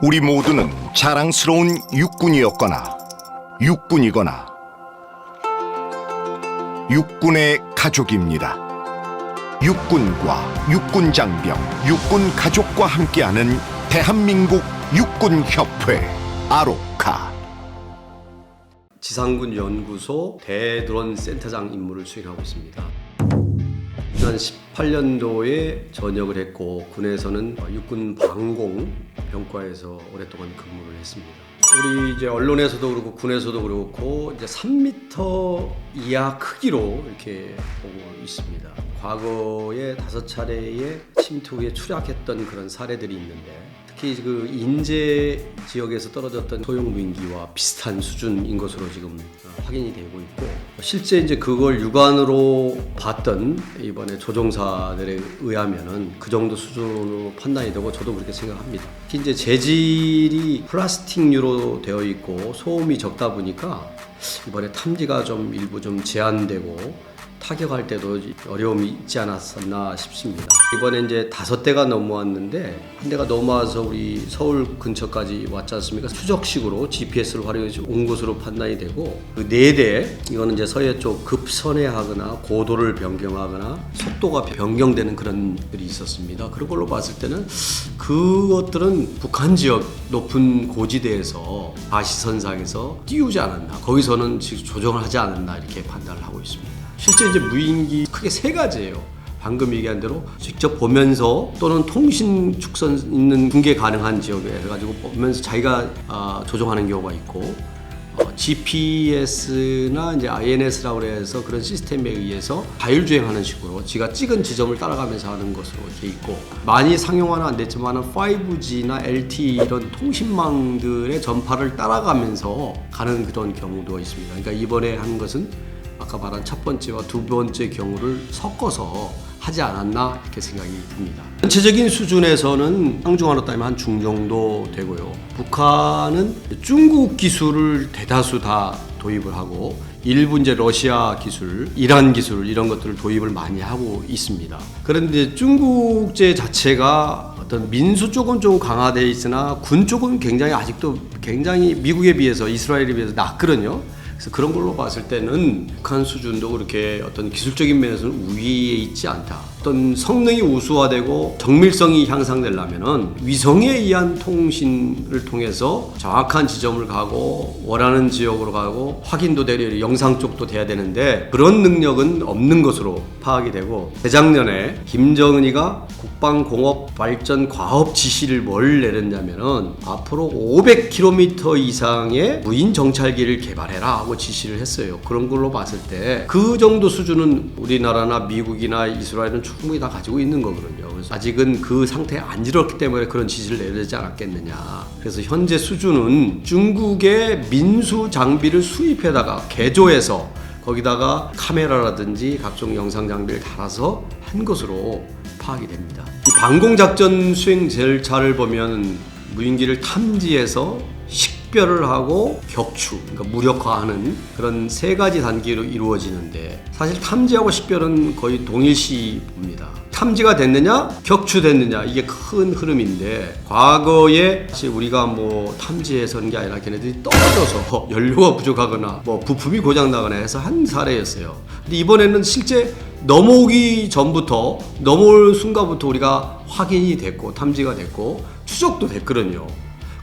우리 모두는 자랑스러운 육군이었거나 육군이거나 육군의 가족입니다. 육군과 육군장병, 육군가족과 함께하는 대한민국 육군협회 아로카. 지상군 연구소 대드론 센터장 임무를 수행하고 있습니다. 지난 18년도에 전역을 했고 군에서는 육군 방공 병과에서 오랫동안 근무를 했습니다. 우리 이제 언론에서도 그렇고 군에서도 그렇고 이제 3m 이하 크기로 이렇게 보고 있습니다. 과거에 5차례의 침투에 추락했던 그런 사례들이 있는데 특히 그 인제 지역에서 떨어졌던 소형 무인기와 비슷한 수준인 것으로 지금 확인이 되고 있고, 실제 이제 그걸 육안으로 봤던 이번에 조종사들에 의하면은 그 정도 수준으로 판단이 되고 저도 그렇게 생각합니다. 특히 이제 재질이 플라스틱류로 되어 있고 소음이 적다 보니까 이번에 탐지가 좀 일부 좀 제한되고 타격할 때도 어려움이 있지 않았었나 싶습니다. 이번에 이제 5대가 넘어왔는데 한 대가 넘어와서 우리 서울 근처까지 왔지 않습니까? 추적식으로 GPS를 활용해서 온 것으로 판단이 되고, 그 4대 이거는 이제 서해 쪽 급선회하거나 고도를 변경하거나 속도가 변경되는 그런 들이 있었습니다. 그런 걸로 봤을 때는 그것들은 북한 지역 높은 고지대에서 바시선상에서 띄우지 않았나, 거기서는 지금 조정을 하지 않았나 이렇게 판단을 하고 있습니다. 실제 이제 무인기 크게 3가지예요. 방금 얘기한 대로 직접 보면서 또는 통신 축선 있는 중계 가능한 지역에 해가지고 보면서 자기가 조종하는 경우가 있고, GPS나 이제 INS라고 해서 그런 시스템에 의해서 자율주행하는 식으로 지가 찍은 지점을 따라가면서 하는 것으로 이렇게 있고, 많이 상용화는 안 됐지만 5G나 LTE 이런 통신망들의 전파를 따라가면서 가는 그런 경우도 있습니다. 그러니까 이번에 한 것은 아까 말한 첫 번째와 두 번째 경우를 섞어서 하지 않았나 이렇게 생각이 듭니다. 전체적인 수준에서는 상중하로 따지면 한 중 정도 되고요. 북한은 중국 기술을 대다수 다 도입을 하고 일부 이제 러시아 기술, 이란 기술 이런 것들을 도입을 많이 하고 있습니다. 그런데 중국제 자체가 어떤 민수 쪽은 좀 강화되어 있으나 군 쪽은 굉장히 아직도 굉장히 미국에 비해서 이스라엘에 비해서 낮거든요. 그래서 그런 걸로 봤을 때는 북한 수준도 그렇게 어떤 기술적인 면에서는 우위에 있지 않다. 어떤 성능이 우수화되고 정밀성이 향상되려면은 위성에 의한 통신을 통해서 정확한 지점을 가고 원하는 지역으로 가고 확인도 되려 영상 쪽도 돼야 되는데 그런 능력은 없는 것으로 파악이 되고, 재작년에 김정은이가 국방공업발전 과업 지시를 뭘 내렸냐면은 앞으로 500km 이상의 무인 정찰기를 개발해라 하고 지시를 했어요. 그런 걸로 봤을 때 그 정도 수준은 우리나라나 미국이나 이스라엘은 충분히 다 가지고 있는 거거든요. 그래서 아직은 그 상태에 안 이뤘기 때문에 그런 지시를 내야 되지 않았겠느냐. 그래서 현재 수준은 중국의 민수 장비를 수입해다가 개조해서 거기다가 카메라라든지 각종 영상 장비를 달아서 한 것으로 파악이 됩니다. 이 방공작전 수행 절차를 보면 무인기를 탐지해서 식별을 하고 격추, 그러니까 무력화하는 그런 3가지 단계로 이루어지는데, 사실 탐지하고 식별은 거의 동일시입니다. 탐지가 됐느냐, 격추됐느냐, 이게 큰 흐름인데, 과거에 사실 우리가 뭐 탐지해서는 게 아니라 걔네들이 떨어져서 연료가 부족하거나 뭐 부품이 고장나거나 해서 한 사례였어요. 근데 이번에는 실제 넘어오기 전부터, 넘어올 순간부터 우리가 확인이 됐고 탐지가 됐고 추적도 됐거든요.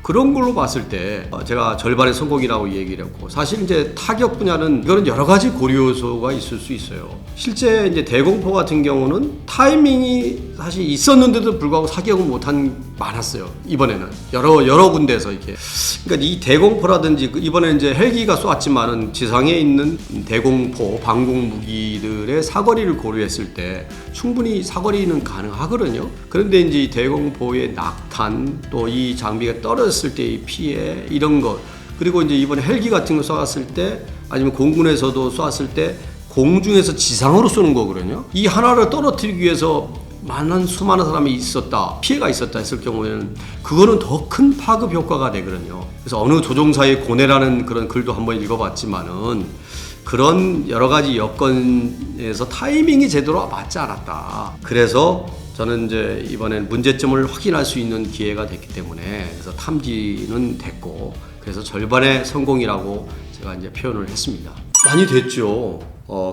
그런 걸로 봤을 때 제가 절반의 성공이라고 얘기를 했고, 사실 이제 타격 분야는 이거는 여러 가지 고려 요소가 있을 수 있어요. 실제 이제 대공포 같은 경우는 타이밍이 사실 있었는데도 불구하고 사격은 못한 많았어요. 이번에는 여러 군데에서 이렇게. 그러니까 이 대공포라든지 이번에 이제 헬기가 쏘았지만은 지상에 있는 대공포 방공 무기들의 사거리를 고려했을 때 충분히 사거리는 가능하거든요. 그런데 이제 이 대공포의 낙탄, 또 이 장비가 떨어졌을 때의 피해 이런 것, 그리고 이제 이번에 헬기 같은 거 쏘았을 때 아니면 공군에서도 쏘았을 때 공중에서 지상으로 쏘는 거거든요. 이 하나를 떨어뜨리기 위해서 수많은 사람이 있었다, 피해가 있었다 했을 경우에는 그거는 더 큰 파급 효과가 되거든요. 그래서 어느 조종사의 고뇌라는 그런 글도 한번 읽어봤지만은 그런 여러 가지 여건에서 타이밍이 제대로 맞지 않았다. 그래서 저는 이제 이번엔 문제점을 확인할 수 있는 기회가 됐기 때문에 그래서 탐지는 됐고 그래서 절반의 성공이라고 제가 이제 표현을 했습니다. 많이 됐죠.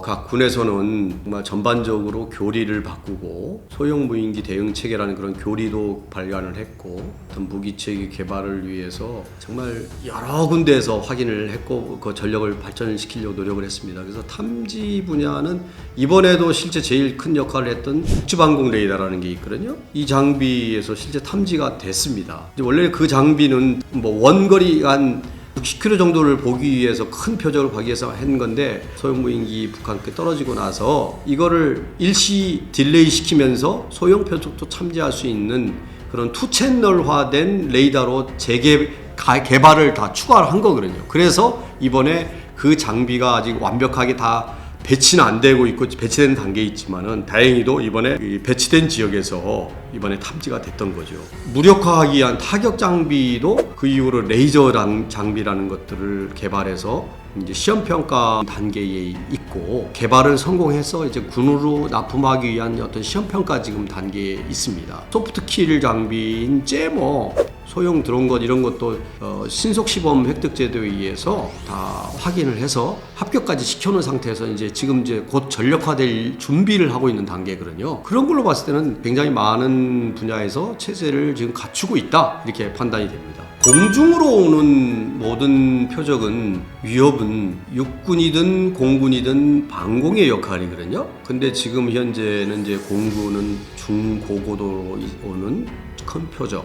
각 군에서는 정말 전반적으로 교리를 바꾸고 소형 무인기 대응 체계라는 그런 교리도 발간을 했고 어떤 무기 체계 개발을 위해서 정말 여러 군데에서 확인을 했고 그 전력을 발전시키려고 노력을 했습니다. 그래서 탐지 분야는 이번에도 실제 제일 큰 역할을 했던 국지방공 레이더라는 게 있거든요. 이 장비에서 실제 탐지가 됐습니다. 원래 그 장비는 뭐 원거리 한 60km 정도를 보기 위해서 큰 표적을 보기 위해서 한 건데 소형 무인기 북한께 떨어지고 나서 이거를 일시 딜레이 시키면서 소형 표적도 탐지할 수 있는 그런 투채널화된 레이더로 개발을 다 추가를 한 거거든요. 그래서 이번에 그 장비가 아직 완벽하게 다 배치는 안 되고 있고 배치된 단계에 있지만은 다행히도 이번에 배치된 지역에서 이번에 탐지가 됐던 거죠. 무력화하기 위한 타격 장비도 그 이후로 레이저 장비라는 것들을 개발해서 이제 시험 평가 단계에 있고 개발을 성공해서 이제 군으로 납품하기 위한 어떤 시험 평가 지금 단계에 있습니다. 소프트킬 장비인 제머 소형 드론 것 이런 것도 신속 시범 획득 제도에 의해서 다 확인을 해서 합격까지 시켜놓은 상태에서 이제 지금 이제 곧 전력화될 준비를 하고 있는 단계거든요. 그런 걸로 봤을 때는 굉장히 많은 분야에서 체제를 지금 갖추고 있다 이렇게 판단이 됩니다. 공중으로 오는 모든 표적은 위협은 육군이든 공군이든 방공의 역할이거든요. 근데 지금 현재는 이제 공군은 중고고도로 오는 큰 표적,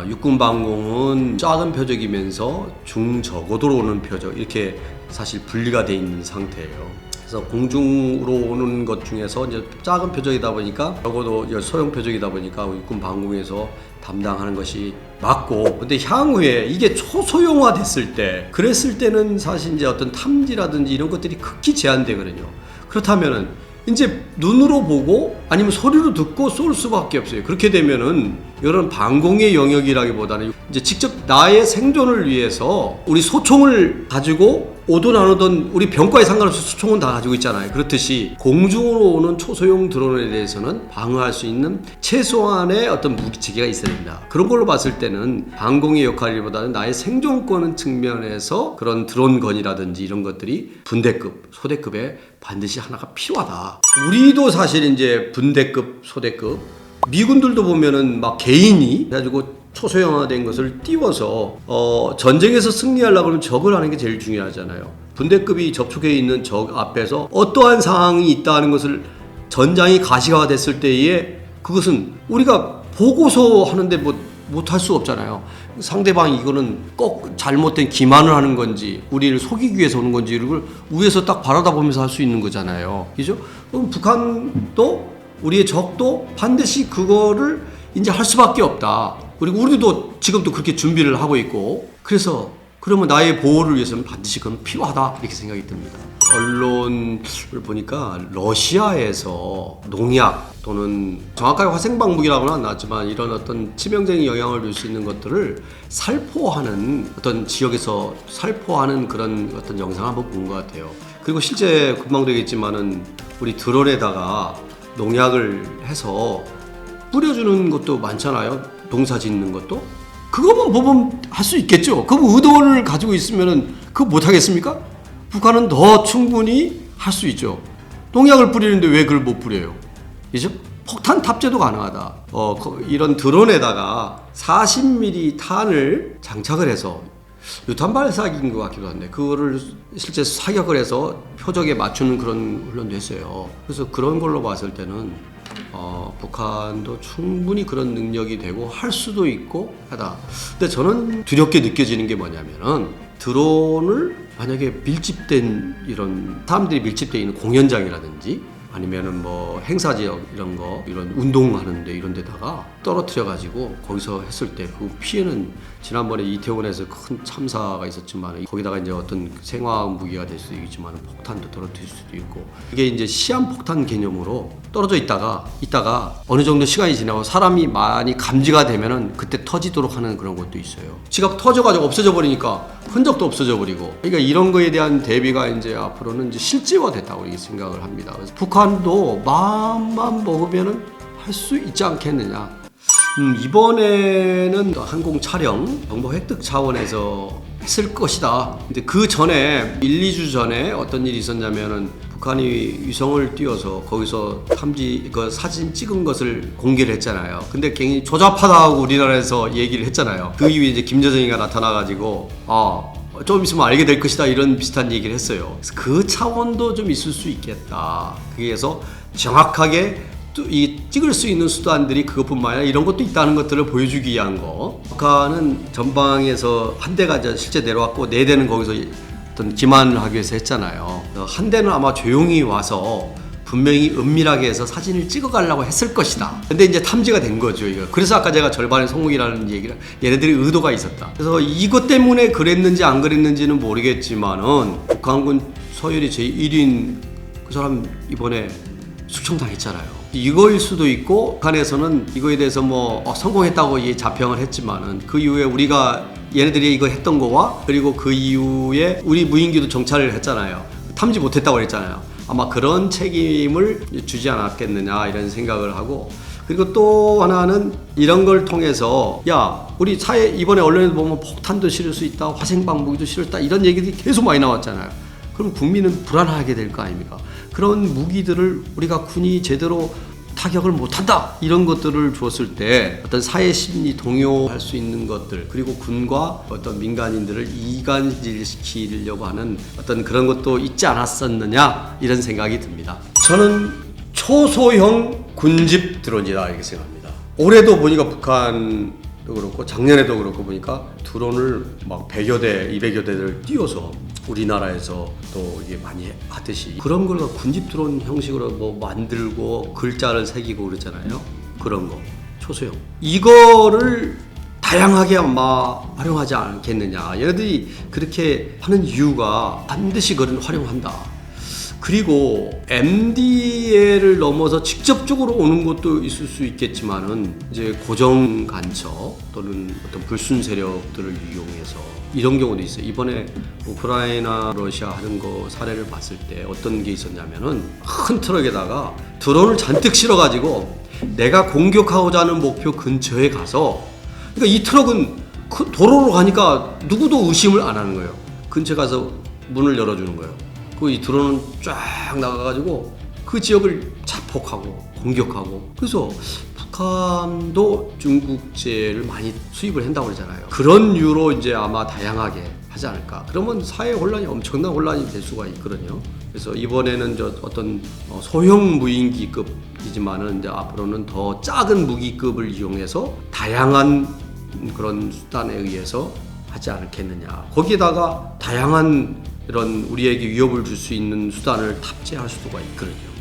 육군 방공은 작은 표적이면서 중저고도로 오는 표적 이렇게 사실 분리가 돼 있는 상태예요. 그래서 공중으로 오는 것 중에서 이제 작은 표적이다 보니까 적어도 소형 표적이다 보니까 육군 방공에서 담당하는 것이 맞고 근데 향후에 이게 초소형화 됐을 때 그랬을 때는 사실 이제 어떤 탐지라든지 이런 것들이 극히 제한되거든요. 그렇다면은 이제 눈으로 보고 아니면 소리로 듣고 쏠 수밖에 없어요. 그렇게 되면은 이런 방공의 영역이라기보다는 이제 직접 나의 생존을 위해서 우리 소총을 가지고 오든 안 오든 우리 병과에 상관없이 소총은 다 가지고 있잖아요. 그렇듯이 공중으로 오는 초소형 드론에 대해서는 방어할 수 있는 최소한의 어떤 무기체계가 있어야 됩니다. 그런 걸로 봤을 때는 방공의 역할이보다는 나의 생존권 측면에서 그런 드론건이라든지 이런 것들이 분대급, 소대급에 반드시 하나가 필요하다. 우리도 사실 이제 분대급, 소대급 미군들도 보면은 막 개인이 가지고 초소형화된 것을 띄워서 전쟁에서 승리하려고 그러면 적을 하는 게 제일 중요하잖아요. 분대급이 접촉해 있는 적 앞에서 어떠한 상황이 있다는 것을 전장이 가시화가 됐을 때에 그것은 우리가 보고서 하는데 뭐 못할 수 없잖아요. 상대방이 이거는 꼭 잘못된 기만을 하는 건지 우리를 속이기 위해서 오는 건지 이걸 위에서 딱 바라다 보면서 할 수 있는 거잖아요. 그죠? 그럼 북한도 우리의 적도 반드시 그거를 이제 할 수밖에 없다. 그리고 우리도 지금도 그렇게 준비를 하고 있고 그래서 그러면 나의 보호를 위해서는 반드시 그건 필요하다 이렇게 생각이 듭니다. 언론을 보니까 러시아에서 농약 또는 정확하게 화생방무기라고는 안 나왔지만 이런 어떤 치명적인 영향을 줄 수 있는 것들을 살포하는 어떤 지역에서 살포하는 그런 어떤 영상을 한번 본 것 같아요. 그리고 실제 금방 되겠지만은 우리 드론에다가 농약을 해서 뿌려주는 것도 많잖아요. 농사 짓는 것도 그거만 보면 할 수 있겠죠. 그 의도를 가지고 있으면은 그거 못 하겠습니까? 북한은 더 충분히 할 수 있죠. 농약을 뿌리는데 왜 그걸 못 뿌려요? 그죠? 폭탄 탑재도 가능하다. 이런 드론에다가 40mm 탄을 장착을 해서 유탄 발사기인 것 같기도 한데 그거를 실제 사격을 해서 표적에 맞추는 그런 훈련도 했어요. 그래서 그런 걸로 봤을 때는 북한도 충분히 그런 능력이 되고 할 수도 있고 하다. 근데 저는 두렵게 느껴지는 게 뭐냐면은 드론을 만약에 밀집된 이런 사람들이 밀집되어 있는 공연장이라든지 아니면은 뭐 행사 지역 이런 운동하는데 이런 데다가 떨어뜨려 가지고 거기서 했을 때 그 피해는 지난번에 이태원에서 큰 참사가 있었지만 거기다가 이제 어떤 생화학 무기가 될 수도 있지만 폭탄도 떨어뜨릴 수도 있고 이게 이제 시한폭탄 개념으로 떨어져 있다가 어느 정도 시간이 지나고 사람이 많이 감지가 되면은 그때 터지도록 하는 그런 것도 있어요. 지가 터져가지고 없어져 버리니까 흔적도 없어져 버리고 그러니까 이런 거에 대한 대비가 이제 앞으로는 이제 실제화됐다고 이렇게 생각을 합니다. 그래서 북한도 마음만 먹으면은 할 할 수 있지 않겠느냐. 이번에는 항공 촬영 정보 획득 차원에서 했을 것이다. 근데 그 전에 1-2주 전에 어떤 일이 있었냐면은 북한이 위성을 띄워서 거기서 탐지 그 사진 찍은 것을 공개를 했잖아요. 근데 굉장히 조잡하다고 우리나라에서 얘기를 했잖아요. 그 이후에 이제 김여정이가 나타나가지고 좀 있으면 알게 될 것이다 이런 비슷한 얘기를 했어요. 그래서 그 차원도 좀 있을 수 있겠다. 그래서 정확하게 이 찍을 수 있는 수단들이 그것뿐만 아니라 이런 것도 있다는 것들을 보여주기 위한 거. 북한은 전방에서 한 대가 실제 내려왔고 4대는 거기서 어떤 기만을 하기 위해서 했잖아요. 한 대는 아마 조용히 와서 분명히 은밀하게 해서 사진을 찍어가려고 했을 것이다. 근데 이제 탐지가 된 거죠, 이거. 그래서 아까 제가 절반의 성공이라는 얘기를, 얘네들이 의도가 있었다. 그래서 이것 때문에 그랬는지 안 그랬는지는 모르겠지만은 북한군 서열이 제1인 그 사람 이번에 숙청당했잖아요. 이거일 수도 있고 북한에서는 이거에 대해서 성공했다고 자평을 했지만은 그 이후에 우리가 얘네들이 이거 했던 거와 그리고 그 이후에 우리 무인기도 정찰을 했잖아요. 탐지 못했다고 그랬잖아요. 아마 그런 책임을 주지 않았겠느냐 이런 생각을 하고, 그리고 또 하나는 이런 걸 통해서 우리 사회 이번에 언론에 보면 폭탄도 실을 수 있다, 화생방 무기도 실었다 이런 얘기들이 계속 많이 나왔잖아요. 그럼 국민은 불안하게 될 거 아닙니까? 그런 무기들을 우리가 군이 제대로 타격을 못한다 이런 것들을 줬을 때 어떤 사회 심리 동요할 수 있는 것들, 그리고 군과 어떤 민간인들을 이간질시키려고 하는 어떤 그런 것도 있지 않았었느냐 이런 생각이 듭니다. 저는 초소형 군집 드론이다 이렇게 생각합니다. 올해도 보니까 북한도 그렇고 작년에도 그렇고 보니까 드론을 막 100여 대, 200여 대를 띄워서 우리나라에서 또 이게 많이 하듯이 그런 걸 군집 드론 형식으로 만들고 글자를 새기고 그러잖아요. 그런 거 초소형 이거를 다양하게 아마 활용하지 않겠느냐. 얘네들이 그렇게 하는 이유가 반드시 그런 활용한다. 그리고 MDL을 넘어서 직접적으로 오는 것도 있을 수 있겠지만은 이제 고정 간첩 또는 어떤 불순 세력들을 이용해서 이런 경우도 있어요. 이번에 우크라이나 러시아 하는 거 사례를 봤을 때 어떤 게 있었냐면은 큰 트럭에다가 드론을 잔뜩 실어가지고 내가 공격하고자 하는 목표 근처에 가서, 그러니까 이 트럭은 도로로 가니까 누구도 의심을 안 하는 거예요. 근처에 가서 문을 열어주는 거예요. 그 이 드론은 쫙 나가가지고 그 지역을 자폭하고 공격하고, 그래서 북한도 중국제를 많이 수입을 한다고 그러잖아요. 그런 이유로 이제 아마 다양하게 하지 않을까. 그러면 사회 혼란이 엄청난 혼란이 될 수가 있거든요. 그래서 이번에는 어떤 소형 무인기급이지만은 이제 앞으로는 더 작은 무기급을 이용해서 다양한 그런 수단에 의해서 하지 않겠느냐. 거기에다가 다양한 이런 우리에게 위협을 줄 수 있는 수단을 탑재할 수가 있거든요.